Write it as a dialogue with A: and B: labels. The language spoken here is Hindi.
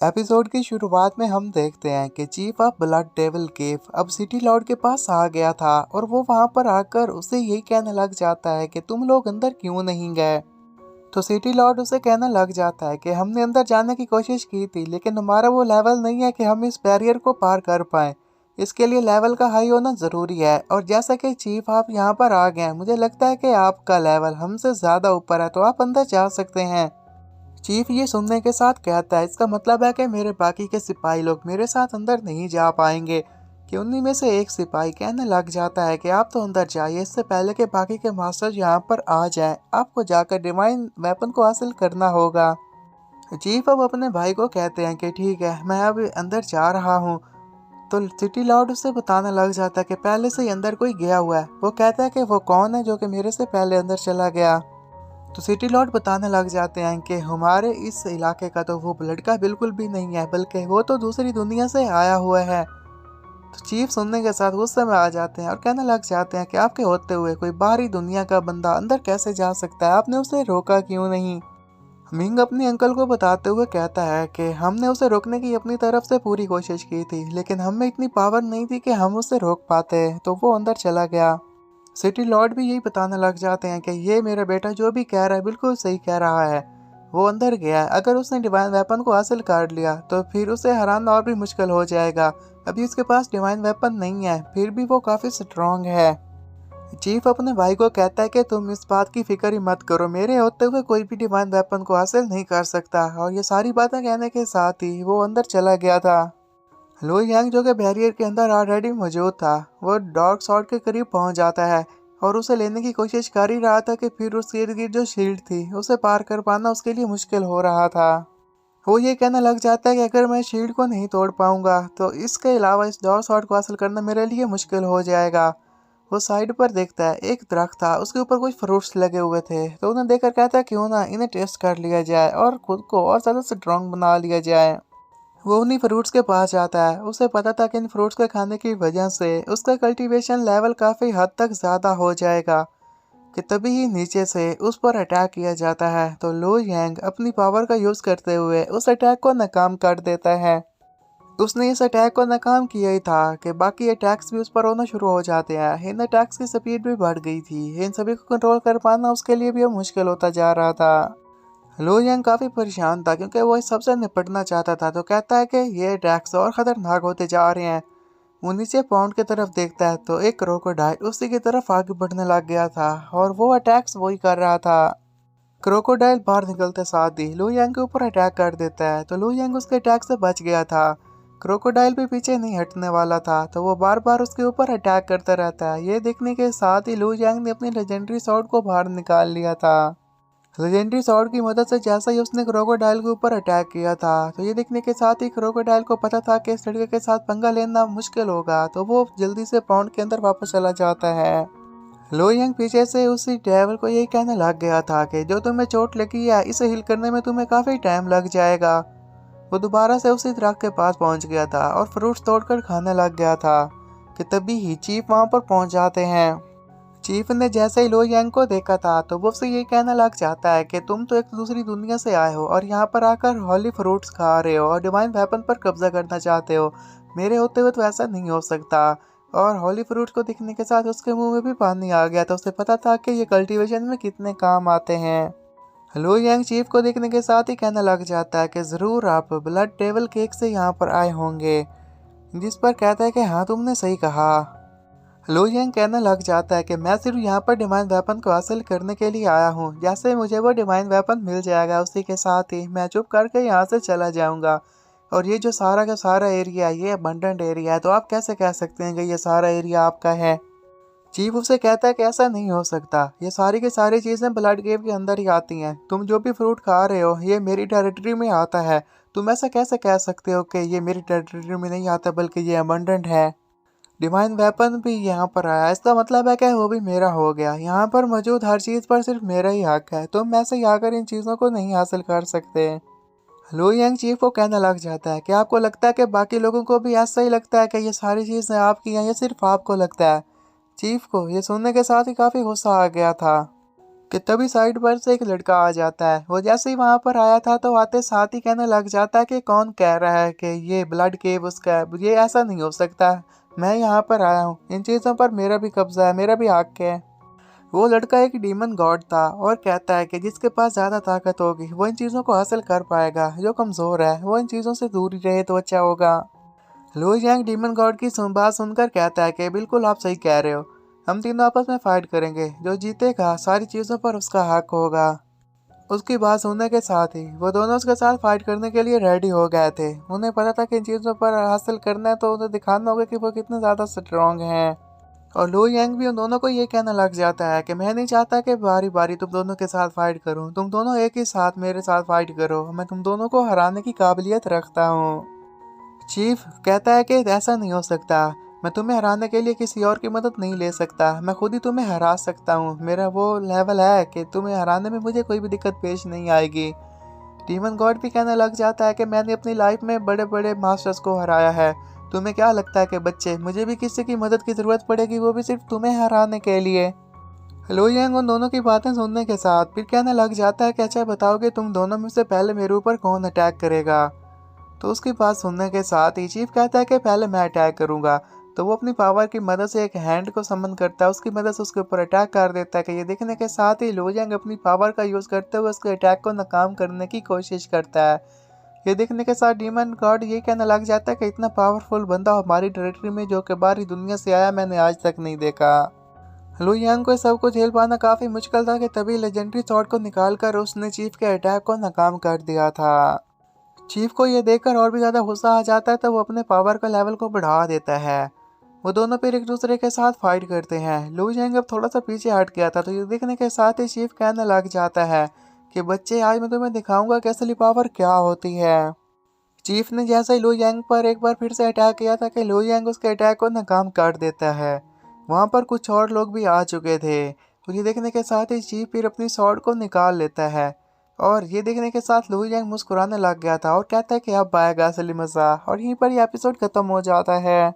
A: एपिसोड की शुरुआत में हम देखते हैं कि चीफ ऑफ ब्लड डेविल केव अब सिटी लॉर्ड के पास आ गया था और वो वहां पर आकर उसे यही कहने लग जाता है कि तुम लोग अंदर क्यों नहीं गए। तो सिटी लॉर्ड उसे कहने लग जाता है कि हमने अंदर जाने की कोशिश की थी लेकिन हमारा वो लेवल नहीं है कि हम इस बैरियर को पार कर पाए। इसके लिए लेवल का हाई होना ज़रूरी है और जैसा कि चीफ आप यहाँ पर आ गए हैं मुझे लगता है कि आपका लेवल हमसे ज़्यादा ऊपर है तो आप अंदर जा सकते हैं। चीफ ये सुनने के साथ कहता है इसका मतलब है कि मेरे बाकी के सिपाही लोग मेरे साथ अंदर नहीं जा पाएंगे। कि उन्हीं में से एक सिपाही कहने लग जाता है कि आप तो अंदर जाइए इससे पहले कि बाकी के मास्टर यहाँ पर आ जाएं, आपको जाकर डिवाइन वेपन को हासिल करना होगा। चीफ अब अपने भाई को कहते हैं कि ठीक है मैं अब अंदर जा रहा हूँ। तो सिटी लॉर्ड उसे बताने लग जाता है कि पहले से ही अंदर कोई गया हुआ है। वो कहता है कि वो कौन है जो कि मेरे से पहले अंदर चला गया। तो सिटी लॉर्ड बताने लग जाते हैं कि हमारे इस इलाके का तो वो लड़का बिल्कुल भी नहीं है बल्कि वो तो दूसरी दुनिया से आया हुआ है। तो चीफ सुनने के साथ गुस्से में आ जाते हैं और कहने लग जाते हैं कि आपके होते हुए कोई बाहरी दुनिया का बंदा अंदर कैसे जा सकता है, आपने उसे रोका क्यों नहीं। मिंग अपने अंकल को बताते हुए कहता है कि हमने उसे रोकने की अपनी तरफ से पूरी कोशिश की थी लेकिन हमें इतनी पावर नहीं थी कि हम उसे रोक पाते, तो वो अंदर चला गया। सिटी लॉर्ड भी यही बताने लग जाते हैं कि ये मेरा बेटा जो भी कह रहा है बिल्कुल सही कह रहा है। वो अंदर गया है, अगर उसने डिवाइन वेपन को हासिल कर लिया तो फिर उसे हराना और भी मुश्किल हो जाएगा। अभी उसके पास डिवाइन वेपन नहीं है फिर भी वो काफ़ी स्ट्रांग है। चीफ अपने भाई को कहता है कि तुम इस बात की फिक्र ही मत करो, मेरे होते हुए कोई भी डिवाइन वेपन को हासिल नहीं कर सकता। और ये सारी बातें कहने के साथ ही वो अंदर चला गया था। लो यांग जो कि बैरियर के अंदर ऑलरेडी मौजूद था वो डार्क सॉर्ड के करीब पहुंच जाता है और उसे लेने की कोशिश कर ही रहा था कि फिर उसके इर्द गिर्द जो शील्ड थी उसे पार कर पाना उसके लिए मुश्किल हो रहा था। वो ये कहने लग जाता है कि अगर मैं शील्ड को नहीं तोड़ पाऊंगा तो इसके अलावा इस डार्क सॉर्ड को हासिल करना मेरे लिए मुश्किल हो जाएगा। वो साइड पर देखता है एक दरख्त था उसके ऊपर कुछ फ्रूट्स लगे हुए थे तो उन्हें देखकर कहता है क्यों ना इन्हें टेस्ट कर लिया जाए और खुद को और ज़्यादा स्ट्रांग बना लिया जाए। वो उन्हीं फ्रूट्स के पास जाता है, उसे पता था कि इन फ्रूट्स के खाने की वजह से उसका कल्टीवेशन लेवल काफ़ी हद तक ज़्यादा हो जाएगा। कि तभी ही नीचे से उस पर अटैक किया जाता है तो लो यांग अपनी पावर का यूज़ करते हुए उस अटैक को नाकाम कर देता है। उसने इस अटैक को नाकाम किया ही था कि बाकी अटैक्स भी उस पर होना शुरू हो जाते हैं। इन अटैक्स की स्पीड भी बढ़ गई थी, इन सभी को कंट्रोल कर पाना उसके लिए भी अब मुश्किल होता जा रहा था। लो यंग काफी परेशान था क्योंकि वो इस सबसे निपटना चाहता था। तो कहता है कि ये अटैक्स और खतरनाक होते जा रहे हैं। वो नीचे पाउंड की तरफ देखता है तो एक क्रोकोडाइल उसी की तरफ आगे बढ़ने लग गया था और वो अटैक्स वही कर रहा था। क्रोकोडाइल बाहर निकलते साथ ही लो यंग के ऊपर अटैक कर देता है तो लो यंग उसके अटैक से बच गया था। क्रोकोडाइल भी पीछे नहीं हटने वाला था तो वो बार बार उसके ऊपर अटैक करता रहता है। ये देखने के साथ ही लो यंग ने अपनी लेजेंडरी स्वॉर्ड को बाहर निकाल लिया था। लेजेंडरी स्वॉर्ड की मदद से जैसा ही उसने क्रोकोडाइल के ऊपर अटैक किया था तो ये देखने के साथ ही क्रोकोडाइल को पता था कि इस लड़के के साथ पंगा लेना मुश्किल होगा तो वो जल्दी से पाउंड के अंदर वापस चला जाता है। लो यंग पीछे से उसी डेविल को यही कहने लग गया था कि जो तुम्हें चोट लगी है इसे हिल करने में तुम्हें काफ़ी टाइम लग जाएगा। वो दोबारा से उसी दरख्त के पास पहुंच गया था और फ्रूट्स तोड़कर खाने लग गया था कि तभी ही चीफ वहां पर पहुंच जाते हैं। चीफ ने जैसे ही लो यांग को देखा था तो वो उससे ये कहने लग जाता है कि तुम तो एक दूसरी दुनिया से आए हो और यहाँ पर आकर हॉली फ्रूट्स खा रहे हो और डिवाइन वेपन पर कब्जा करना चाहते हो। मेरे होते हुए तो ऐसा नहीं हो सकता। और हॉली फ्रूट्स को दिखने के साथ उसके मुंह में भी पानी आ गया था, उसे पता था कि ये कल्टीवेशन में कितने काम आते हैं। लो यांग चीफ को देखने के साथ ही कहने लग जाता है कि ज़रूर आप ब्लड डेविल केक से यहाँ पर आए होंगे। जिस पर कहता है कि हाँ तुमने सही कहा। लो यंग कहने लग जाता है कि मैं सिर्फ यहाँ पर डिवाइन वेपन को हासिल करने के लिए आया हूँ, जैसे मुझे वो डिवाइन वेपन मिल जाएगा उसी के साथ ही मैं चुप करके यहाँ से चला जाऊँगा। और ये जो सारा का सारा एरिया है ये अबंडेंट एरिया है तो आप कैसे कह सकते हैं कि ये सारा एरिया आपका है। चीफ उससे कहता है कि ऐसा नहीं हो सकता, ये सारी की सारी चीज़ें ब्लड गेम के अंदर ही आती हैं। तुम जो भी फ्रूट खा रहे हो ये मेरी टेरिटरी में आता है, तुम ऐसा कैसे कह सकते हो कि ये मेरी टेरिटरी में नहीं आता बल्कि ये अबंडेंट है। डिवाइन वेपन भी यहाँ पर आया, इसका मतलब है कि वो भी मेरा हो गया। यहाँ पर मौजूद हर चीज़ पर सिर्फ मेरा ही हक है, तुम ऐसे ही आकर इन चीज़ों को नहीं हासिल कर सकते। लो यंग चीफ को कहने लग जाता है कि आपको लगता है कि बाकी लोगों को भी ऐसा ही लगता है कि ये सारी चीज़ें आपकी हैं, ये सिर्फ आपको लगता है। चीफ को ये सुनने के साथ ही काफ़ी गुस्सा आ गया था। कि तभी साइड पर से एक लड़का आ जाता है। वो जैसे ही वहां पर आया था तो आते साथ ही कहने लग जाता है कि कौन कह रहा है कि ये ब्लड केव उसका है, ये ऐसा नहीं हो सकता। मैं यहाँ पर आया हूँ, इन चीज़ों पर मेरा भी कब्जा है, मेरा भी हक है। वो लड़का एक डीमन गॉड था और कहता है कि जिसके पास ज़्यादा ताकत होगी वो इन चीज़ों को हासिल कर पाएगा, जो कमज़ोर है वो इन चीज़ों से दूर ही रहे तो अच्छा होगा। लू यांग डीमन गॉड की बात सुनकर कहता है कि बिल्कुल आप सही कह रहे हो, हम तीनों आपस में फाइट करेंगे, जो जीतेगा सारी चीज़ों पर उसका हक होगा। उसकी बात सुनने के साथ ही वो दोनों उसके साथ फाइट करने के लिए रेडी हो गए थे। उन्हें पता था कि इन चीज़ों पर हासिल करना है तो उन्हें दिखाना होगा कि वो कितने ज़्यादा स्ट्रांग हैं। और लू यांग भी उन दोनों को ये कहना लग जाता है कि मैं नहीं चाहता कि बारी बारी तुम दोनों के साथ फाइट करूं, तुम दोनों एक ही साथ मेरे साथ फाइट करो, मैं तुम दोनों को हराने की काबिलियत रखता हूँ। चीफ कहता है कि ऐसा नहीं हो सकता, मैं तुम्हें हराने के लिए किसी और की मदद नहीं ले सकता, मैं खुद ही तुम्हें हरा सकता हूँ, मेरा वो लेवल है कि तुम्हें हराने में मुझे कोई भी दिक्कत पेश नहीं आएगी। डीमन गॉड भी कहने लग जाता है कि मैंने अपनी लाइफ में बड़े बड़े मास्टर्स को हराया है, तुम्हें क्या लगता है कि बच्चे मुझे भी किसी की मदद की ज़रूरत पड़ेगी, वो भी सिर्फ तुम्हें हराने के लिए। लो यांग उन दोनों की बातें सुनने के साथ फिर कहने लग जाता है कि अच्छा बताओ कि तुम दोनों में से पहले मेरे ऊपर कौन अटैक करेगा। तो उसकी बात सुनने के साथ ही चीफ कहता है कि पहले मैं अटैक करूंगा। तो वो अपनी पावर की मदद से एक हैंड को समन करता है, उसकी मदद से उसके ऊपर अटैक कर देता है। कि ये देखने के साथ ही लो यांग अपनी पावर का यूज़ करते हुए उसके अटैक को नाकाम करने की कोशिश करता है। ये देखने के साथ डीमन गॉड ये कहने लग जाता है कि इतना पावरफुल बंदा हमारी टेरिटरी में जो कि बाहरी दुनिया से आया मैंने आज तक नहीं देखा। लू यांग को सब कुछ झेल पाना काफ़ी मुश्किल था कि तभी लेजेंडरी स्वॉर्ड को निकालकर उसने चीफ के अटैक को नाकाम कर दिया था। चीफ को ये देखकर और भी ज़्यादा गुस्सा आ जाता है तो वो अपने पावर का लेवल को बढ़ा देता है। वो दोनों फिर एक दूसरे के साथ फाइट करते हैं। लू यांग अब थोड़ा सा पीछे हट गया था तो ये देखने के साथ ही चीफ कहने लग जाता है कि बच्चे आज मैं तुम्हें दिखाऊंगा कि असली पावर क्या होती है। चीफ ने जैसे ही लू यांग पर एक बार फिर से अटैक किया था कि लू यांग उसके अटैक को नाकाम कर देता है। वहाँ पर कुछ और लोग भी आ चुके थे। तो ये देखने के साथ ही चीफ फिर अपनी स्वॉर्ड को निकाल लेता है। और ये देखने के साथ लू यांग मुस्कुराने लग गया था और कहता है कि अब आएगा असली मज़ा। और यहीं पर ये एपिसोड खत्म हो जाता है।